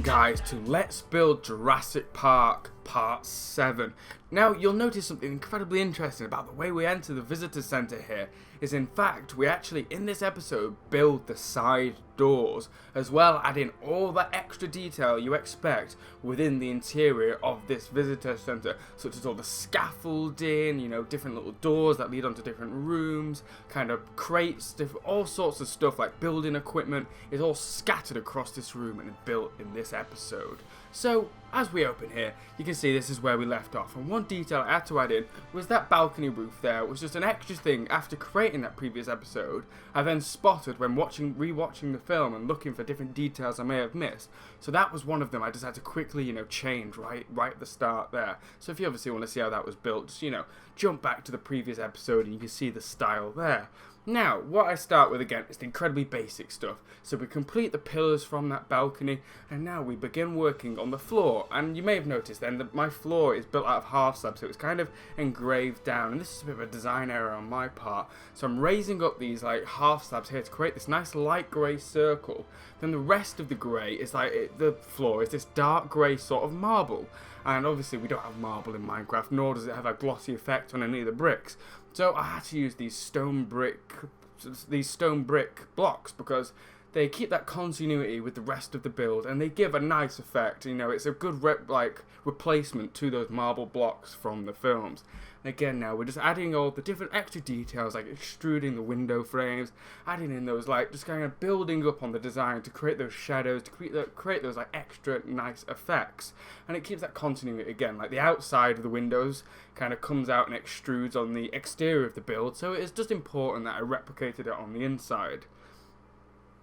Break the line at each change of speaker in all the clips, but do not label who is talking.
Guys, to Let's Build Jurassic Park Part 7. Now, you'll notice something incredibly interesting about the way we enter the visitor center here is, in fact, we actually, in this episode, build the side doors, as well adding all that extra detail you expect within the interior of this visitor center, such as all the scaffolding, different little doors that lead onto different rooms, kind of crates, all sorts of stuff like building equipment is all scattered across this room and built in this episode. So, as we open here, you can see this is where we left off, and one detail I had to add in was that balcony roof there was just an extra thing after creating that previous episode. I then spotted when rewatching the film and looking for different details I may have missed. So that was one of them I just had to quickly, change right at the start there. So if you obviously want to see how that was built, just, jump back to the previous episode and you can see the style there. Now, what I start with again is the incredibly basic stuff. So we complete the pillars from that balcony, and now we begin working on the floor. And you may have noticed then that my floor is built out of half slabs, so it's kind of engraved down. And this is a bit of a design error on my part. So I'm raising up these half slabs here to create this nice light grey circle. Then the rest of the grey is the floor is this dark grey sort of marble. And obviously we don't have marble in Minecraft, nor does it have a glossy effect on any of the bricks. So I had to use these stone brick blocks because they keep that continuity with the rest of the build and they give a nice effect. It's a good replacement to those marble blocks from the films. And again, now we're just adding all the different extra details, like extruding the window frames, adding in those just kind of building up on the design to create those shadows, to create those extra nice effects. And it keeps that continuity again, like the outside of the windows kind of comes out and extrudes on the exterior of the build. So it is just important that I replicated it on the inside.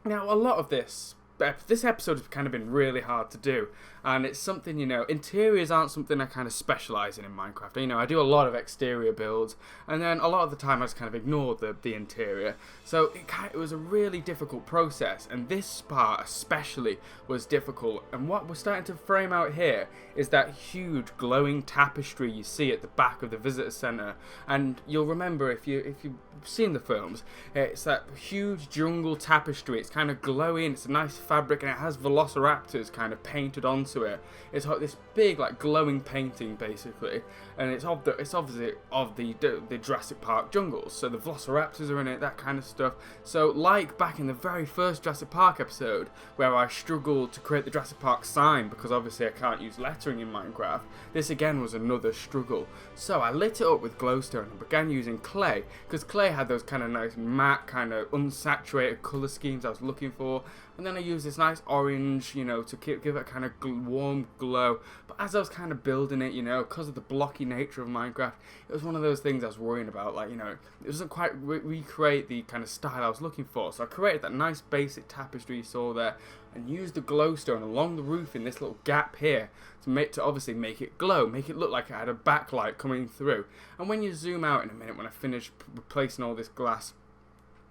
Now, a lot of this episode has kind of been really hard to do, and it's something, interiors aren't something I kind of specialise in Minecraft. I do a lot of exterior builds, and then a lot of the time I just kind of ignore the interior, so it was a really difficult process, and this part especially was difficult. And what we're starting to frame out here is that huge glowing tapestry you see at the back of the visitor centre, and you'll remember if you've seen the films, it's that huge jungle tapestry. It's kind of glowing, it's a nice fabric, and it has velociraptors kind of painted onto it. It's like this big glowing painting basically, and it's obviously of the Jurassic Park jungles, so the velociraptors are in it, that kind of stuff. So like back in the very first Jurassic Park episode where I struggled to create the Jurassic Park sign because obviously I can't use lettering in Minecraft, this again was another struggle. So I lit it up with glowstone and began using clay, because clay had those kind of nice matte, kind of unsaturated colour schemes I was looking for. And then I used this nice orange, to give it a kind of warm glow. But as I was kind of building it, because of the blocky nature of Minecraft, it was one of those things I was worrying about. It doesn't quite recreate the kind of style I was looking for. So I created that nice basic tapestry you saw there, and used the glowstone along the roof in this little gap here to obviously make it glow, make it look like it had a backlight coming through. And when you zoom out in a minute, when I finish replacing all this glass,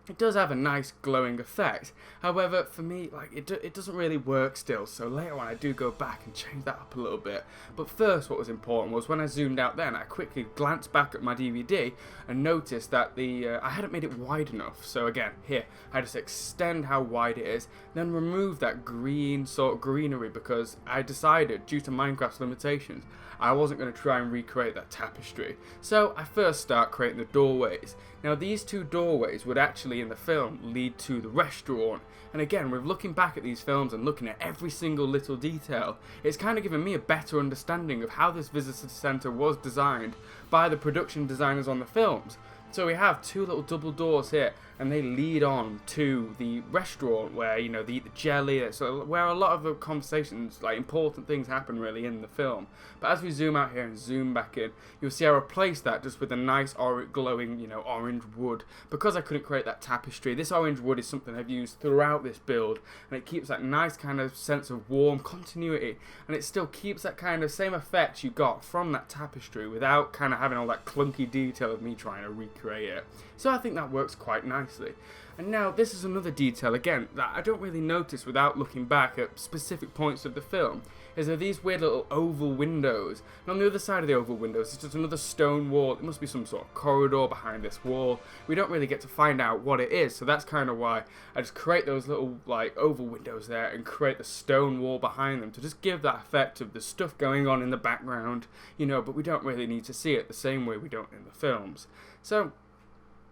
it does have a nice glowing effect. However, for me, it doesn't really work still, so later on I do go back and change that up a little bit. But first, what was important was when I zoomed out then, I quickly glanced back at my DVD and noticed that I hadn't made it wide enough. So again, here, I just extend how wide it is, then remove that green sort of greenery, because I decided, due to Minecraft's limitations, I wasn't going to try and recreate that tapestry. So I first start creating the doorways. Now these two doorways would actually in the film lead to the restaurant, and again, with looking back at these films and looking at every single little detail, it's kind of given me a better understanding of how this visitor centre was designed by the production designers on the films. So we have two little double doors here, and they lead on to the restaurant where, they eat the jelly, so where a lot of the conversations, important things happen really in the film. But as we zoom out here and zoom back in, you'll see I replaced that just with a nice glowing, orange wood. Because I couldn't create that tapestry, this orange wood is something I've used throughout this build, and it keeps that nice kind of sense of warm continuity, and it still keeps that kind of same effect you got from that tapestry without kind of having all that clunky detail of me trying to recreate it. So I think that works quite nicely. nicely. And now this is another detail again that I don't really notice without looking back at specific points of the film, is there these weird little oval windows, and on the other side of the oval windows is just another stone wall. It must be some sort of corridor behind this wall. We don't really get to find out what it is, so that's kind of why I just create those little like oval windows there and create the stone wall behind them to just give that effect of the stuff going on in the background, you know, but we don't really need to see it the same way we don't in the films. So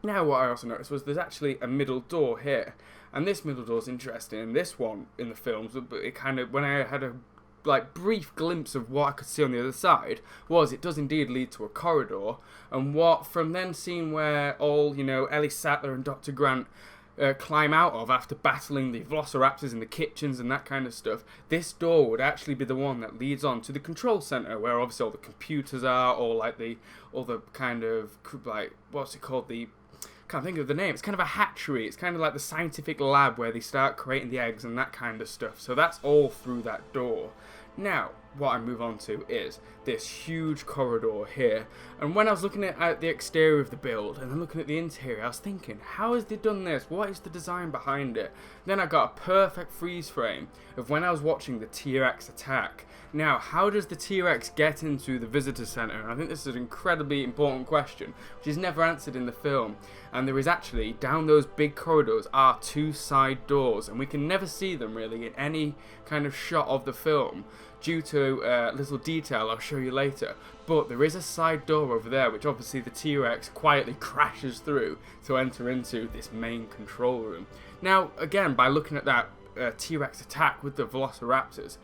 now what I also noticed was there's actually a middle door here, and this middle door is interesting. And this one in the films, but it kind of, when I had a like brief glimpse of what I could see on the other side, was it does indeed lead to a corridor, and what from then seeing where all, you know, Ellie Sattler and Dr. Grant climb out of after battling the velociraptors in the kitchens and that kind of stuff, this door would actually be the one that leads on to the control center, where obviously all the computers are, or like all the kind of like, what's it called, the, can't think of the name, it's kind of a hatchery, it's kind of like the scientific lab where they start creating the eggs and that kind of stuff. So that's all through that door. Now, what I move on to is this huge corridor here, and when I was looking at the exterior of the build and then looking at the interior, I was thinking, how has they done this? What is the design behind it? Then I got a perfect freeze frame of when I was watching the T-Rex attack. Now, how does the T-Rex get into the visitor center? And I think this is an incredibly important question, which is never answered in the film. And there is actually, down those big corridors, are two side doors, and we can never see them really in any kind of shot of the film, due to little detail I'll show you later. But there is a side door over there, which obviously the T-Rex quietly crashes through to enter into this main control room. Now, again, by looking at that T-Rex attack with the velociraptors,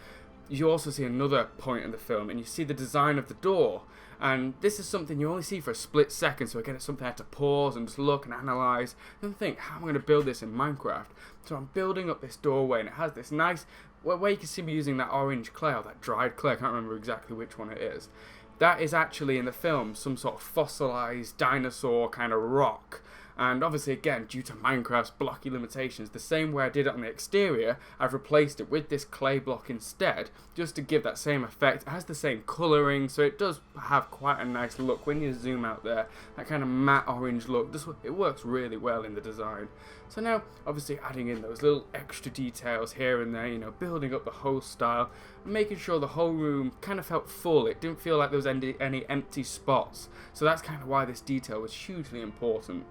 you also see another point in the film, and you see the design of the door. And this is something you only see for a split second, so again, it's something I had to pause and just look and analyse and think, how am I going to build this in Minecraft? So I'm building up this doorway, and it has this nice, where you can see me using that orange clay, or that dried clay, I can't remember exactly which one it is. That is actually in the film some sort of fossilised dinosaur kind of rock. And obviously, again, due to Minecraft's blocky limitations, the same way I did it on the exterior, I've replaced it with this clay block instead, just to give that same effect. It has the same colouring, so it does have quite a nice look when you zoom out there. That kind of matte orange look, it works really well in the design. So now, obviously adding in those little extra details here and there, you know, building up the whole style, and making sure the whole room kind of felt full. It didn't feel like there was any empty spots. So that's kind of why this detail was hugely important.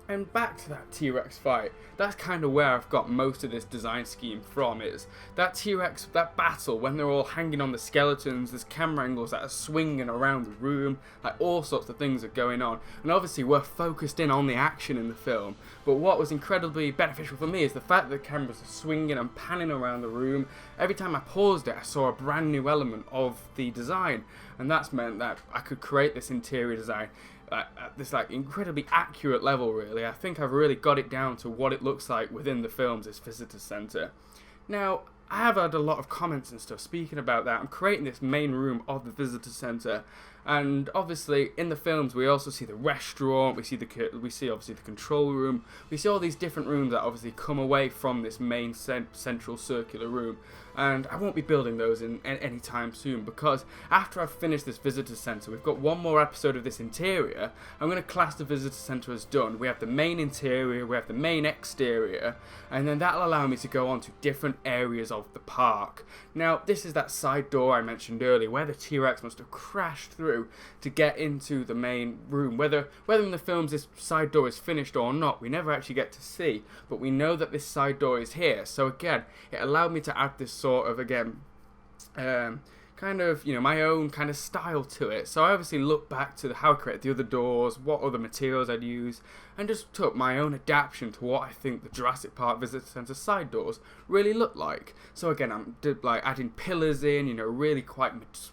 And back to that T-Rex fight, that's kind of where I've got most of this design scheme from, is that T-Rex, that battle, when they're all hanging on the skeletons, there's camera angles that are swinging around the room, like all sorts of things are going on. And obviously we're focused in on the action in the film, but what was incredibly beneficial for me is the fact that the cameras are swinging and panning around the room. Every time I paused it, I saw a brand new element of the design, and that's meant that I could create this interior design at this like incredibly accurate level. Really, I think I've really got it down to what it looks like within the film's visitor center. Now, I have had a lot of comments and stuff speaking about that. I'm creating this main room of the visitor center, and obviously in the films we also see the restaurant, we see obviously the control room, we see all these different rooms that obviously come away from this main central circular room. And I won't be building those in any time soon, because after I've finished this visitor center, we've got one more episode of this interior. I'm going to class the visitor center as done. We have the main interior, we have the main exterior, and then that'll allow me to go on to different areas of the park. Now, this is that side door I mentioned earlier, where the T-Rex must have crashed through to get into the main room. Whether in the films this side door is finished or not, we never actually get to see, but we know that this side door is here. So again, it allowed me to add this sort of, again, kind of, you know, my own kind of style to it. So I obviously looked back to how I created the other doors, what other materials I'd use, and just took my own adaptation to what I think the Jurassic Park Visitor Centre side doors really look like. So again, I'm like adding pillars in, you know, really quite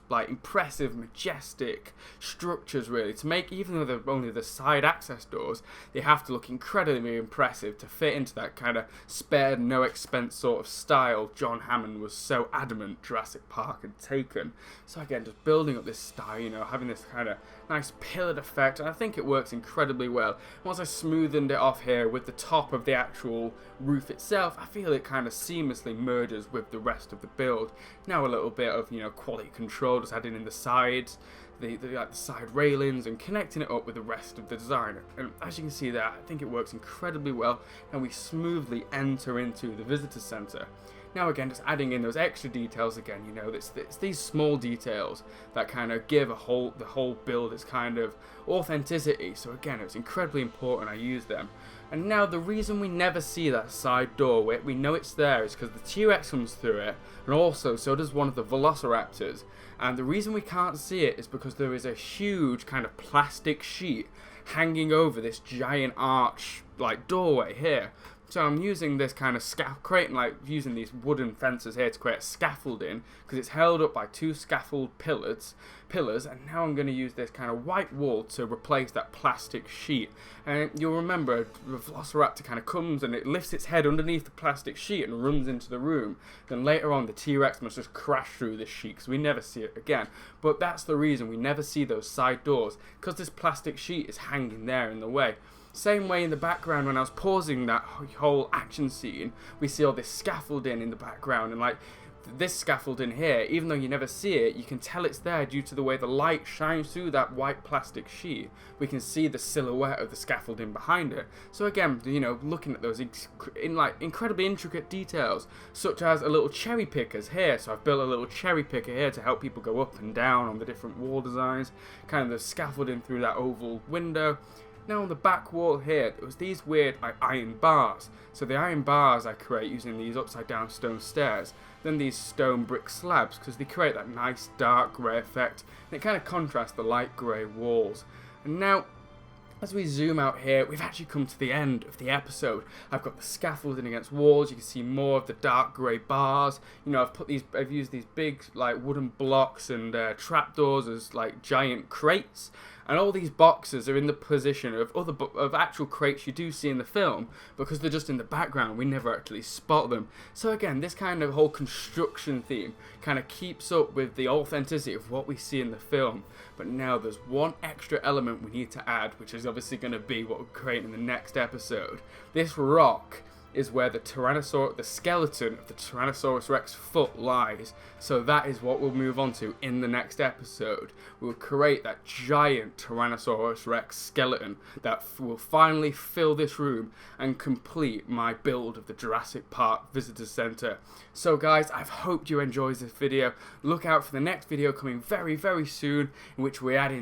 like impressive, majestic structures really, to make, even though they're only the side access doors, they have to look incredibly impressive to fit into that kind of spared, no expense sort of style John Hammond was so adamant Jurassic Park had taken. So again, just building up this style, you know, having this kind of nice pillared effect, and I think it works incredibly well. Once I smoothened it off here with the top of the actual roof itself, I feel it kind of seamlessly merges with the rest of the build. Now a little bit of, you know, quality control, just adding in the sides, the side railings, and connecting it up with the rest of the design. And as you can see there, I think it works incredibly well, and we smoothly enter into the visitor center. Now again, just adding in those extra details again, you know, it's these small details that kind of give the whole build its kind of authenticity. So again, it's incredibly important I use them. And now the reason we never see that side door, we know it's there, is because the T-Rex comes through it, and also so does one of the Velociraptors. And the reason we can't see it is because there is a huge kind of plastic sheet hanging over this giant arch like doorway here. So I'm using this kind of using these wooden fences here to create scaffolding, because it's held up by two scaffold pillars, and now I'm going to use this kind of white wall to replace that plastic sheet. And you'll remember the Velociraptor kind of comes and it lifts its head underneath the plastic sheet and runs into the room. Then later on the T-Rex must just crash through this sheet because we never see it again. But that's the reason we never see those side doors, because this plastic sheet is hanging there in the way. Same way in the background, when I was pausing that whole action scene, we see all this scaffolding in the background, and like this scaffolding here, even though you never see it, you can tell it's there due to the way the light shines through that white plastic sheet. We can see the silhouette of the scaffolding behind it. So again, you know, looking at those incredibly intricate details, such as a little cherry pickers here. So I've built a little cherry picker here to help people go up and down on the different wall designs, kind of the scaffolding through that oval window. Now on the back wall here, there was these weird iron bars. So the iron bars I create using these upside down stone stairs, then these stone brick slabs, because they create that nice dark grey effect, and it kind of contrasts the light grey walls. And now, as we zoom out here, we've actually come to the end of the episode. I've got the scaffolding against walls. You can see more of the dark grey bars. You know, I've used these big like wooden blocks and trapdoors as like giant crates. And all these boxes are in the position of actual crates you do see in the film, because they're just in the background, we never actually spot them. So again, this kind of whole construction theme kind of keeps up with the authenticity of what we see in the film. But now there's one extra element we need to add, which is obviously going to be what we're creating in the next episode. This rock is where the skeleton of the Tyrannosaurus Rex foot lies. So that is what we'll move on to in the next episode. We'll create that giant Tyrannosaurus Rex skeleton that will finally fill this room and complete my build of the Jurassic Park Visitor Center. So guys, I've hoped you enjoyed this video. Look out for the next video coming very, very soon, in which we add in